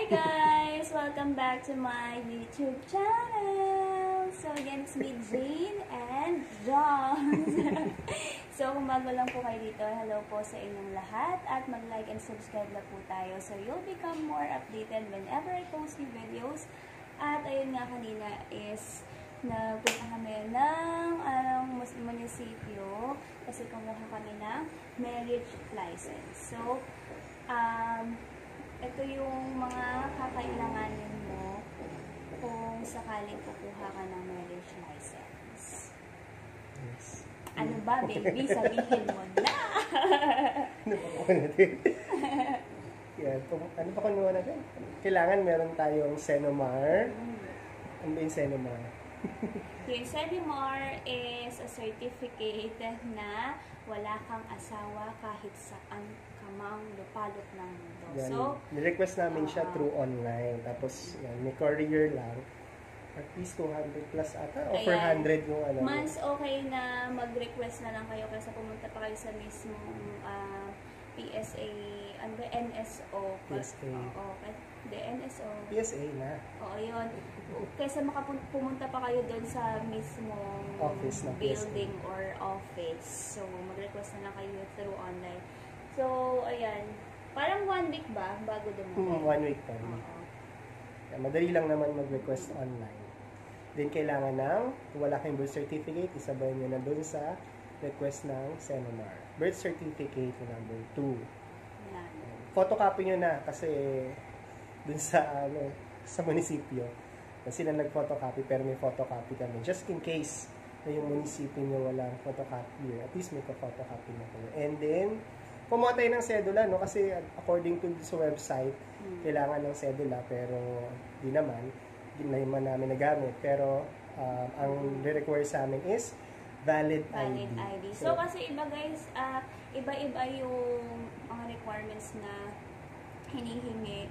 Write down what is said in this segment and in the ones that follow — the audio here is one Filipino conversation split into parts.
guys! Welcome back to my YouTube channel! So again, it's me, Jane and John. So kung bago lang po kayo dito, hello po sa inyong lahat at mag-like and subscribe na po tayo. So you'll become more updated whenever I post new videos. At ayun nga kanina is nagpunta kami ng munisipyo kasi kumuha kami ng marriage license. So, ito yung mga kakailanganin mo kung sakaling kukuha ka ng marriage license. Yes. Ano ba, baby? Sabihin mo na! Ano pa kuha natin? Yeah, ano pa kuha natin? Kailangan meron tayong Senomar. Ano ba yung Senomar? Yung Senomar is a certificate na wala kang asawa kahit saan ka mang lupalot ng mundo. Yan, So, nirequest namin siya through online. Tapos, yan, may courier lang. At least 200 plus ata. O 400 yung ano. Mas okay na mag-request na lang kayo kaysa pumunta pa kayo sa mismong PSA, ano ba? NSO. PSA. Oo, the NSO. PSA na. Oo, yun. Kaysa pumunta pa kayo doon sa mismong Office na building or office. So, mag-request na lang kayo through online. So, ayan. Parang 1 week ba bago dumating? 1 week pa. Oo. Madali lang naman mag-request online. Then, kailangan ng, kung wala kayong birth certificate, isabay nyo na doon sa request ng Senomar. Birth certificate number 2. Yan. Photocopy nyo na kasi doon sa, sa munisipyo. Kasi na nag-photocopy pero may photocopy kami. Just in case na yung munisipyo nyo walang photocopy, at least may photocopy na kayo. And then, kumuha tayo ng sedula, no? Kasi according to sa website, kailangan ng sedula pero di naman namin nagamit. Pero ang re-require sa amin is valid ID. So, kasi iba guys, iba-iba yung mga requirements na hinihingi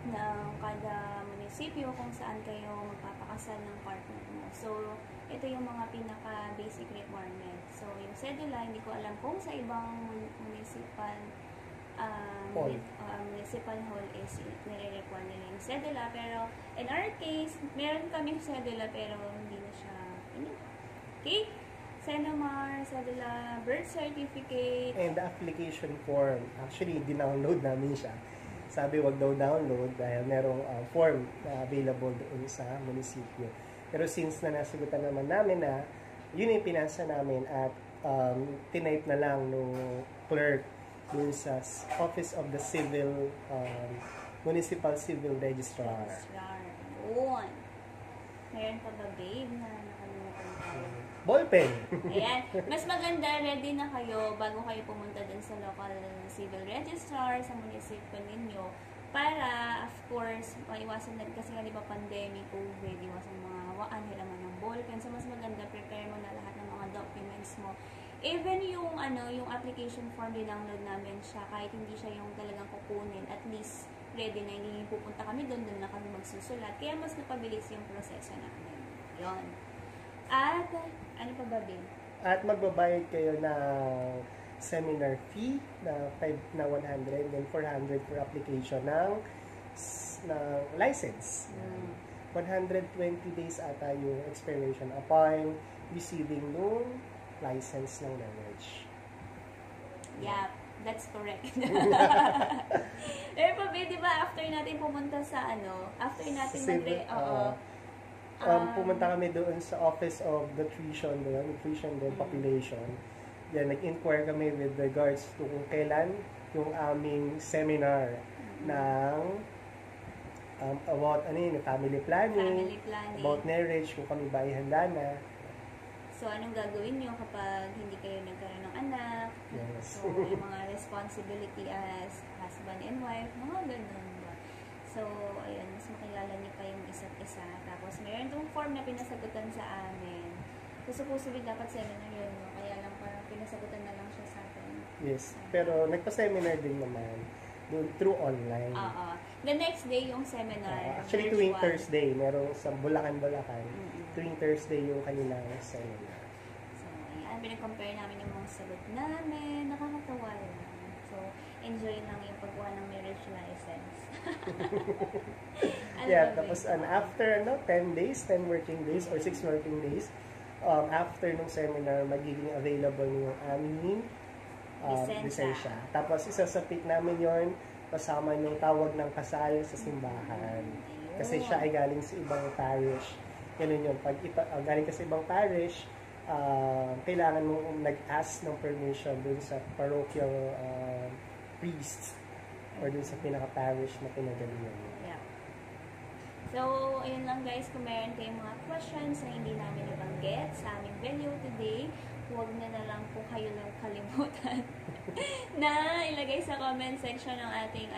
ng kada munisipyo kung saan kayo magpapakasal ng partner mo. So, ito yung mga pinaka-basic requirement. So, yung sedula, hindi ko alam kung sa ibang municipal hall is nire-require nila yung sedula. Pero, in our case, meron kaming sedula pero hindi na siya okay? Senomar, sedula, birth certificate. And the application form, actually, dinownload namin siya. Sabi, wag daw download dahil merong form na available doon sa munisipyo. Pero since na nasagutan naman namin na yun yung pinansa namin at tinype na lang no clerk doon sa Office of the Civil Municipal Civil Registrar. Yun. Meron pa ba, babe, na nakalimutan tayo? Ballpen! Ayan. Mas maganda, ready na kayo bago kayo pumunta dun sa local civil registrar, sa munisipyo ninyo, para, of course, maiwasan na kasi nga diba pandemic, COVID, iwasan mga hawaan, hilangan ng ballpen. So, mas maganda, prepare mo na lahat ng mga documents mo. Even yung, yung application form, dinownload namin siya, kahit hindi siya yung talagang kukunin, at least ready na, hindi pupunta kami doon na kami magsusulat. Kaya mas napabilis yung proseso namin. Yun. At, ano pa ba, Bin? At magbabayad kayo ng seminar fee na 100 and 400 for application ng license. 120 days ata yung expiration upon receiving yung license ng marriage. Yeah, that's correct. Pero pa, Bin, di ba, after natin pumunta sa after natin pumunta kami doon sa Office of Nutrition Population. Yan, nag-inquire kami with regards to kung kailan yung aming seminar ng about family planning, about marriage, kung kami ba ihanda na. So, anong gagawin nyo kapag hindi kayo nagkaroon ng anak? Yes. So, yung mga responsibility as husband and wife, mga ganun ba? So, ayun, mas makilala niyo pa yung isa't isa. Tapos, mayroon itong form na pinasagutan sa amin. So, supposedly, dapat seminar yun, no? Kaya lang parang pinasagutan na lang siya sa atin. Yes, pero nagpa-seminar din naman through online. The next day, yung seminar. Actually, tuwing Thursday, merong sa Bulacan. Tuwing Thursday yung kanilang seminar. So, ayan, pinag-compare namin yung mga sagot namin. Nakakatawa lang. So, enjoy lang yung pagkuha ng marriage license. Yeah, tapos after 10 days, 10 working days or 6 working days, after nung seminar, magiging available yung aming lisensya. Tapos isasapit namin yon kasama yung tawag ng kasal sa simbahan. Kasi siya ay galing sa ibang parish. Ganun yun. Pag galing ka sa ibang parish, kailangan mong nag-ask ng permission dun sa parochial priest or dun sa pinaka-parish na pinagalingan mo. Yeah. So, ayun lang guys. Kung meron kayong mga questions na hindi namin nabanggit sa aming video today, huwag na lang po kayo lang kalimutan na ilagay sa comment section ng ating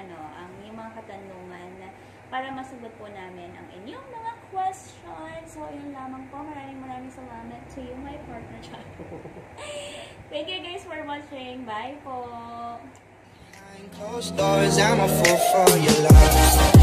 yung mga katanungan para masagot po namin ang inyong mga questions. So, yun lamang po. Maraming salamat to you, my partner. Thank you guys for watching. Bye po! Closed doors, I'm a fool for your love.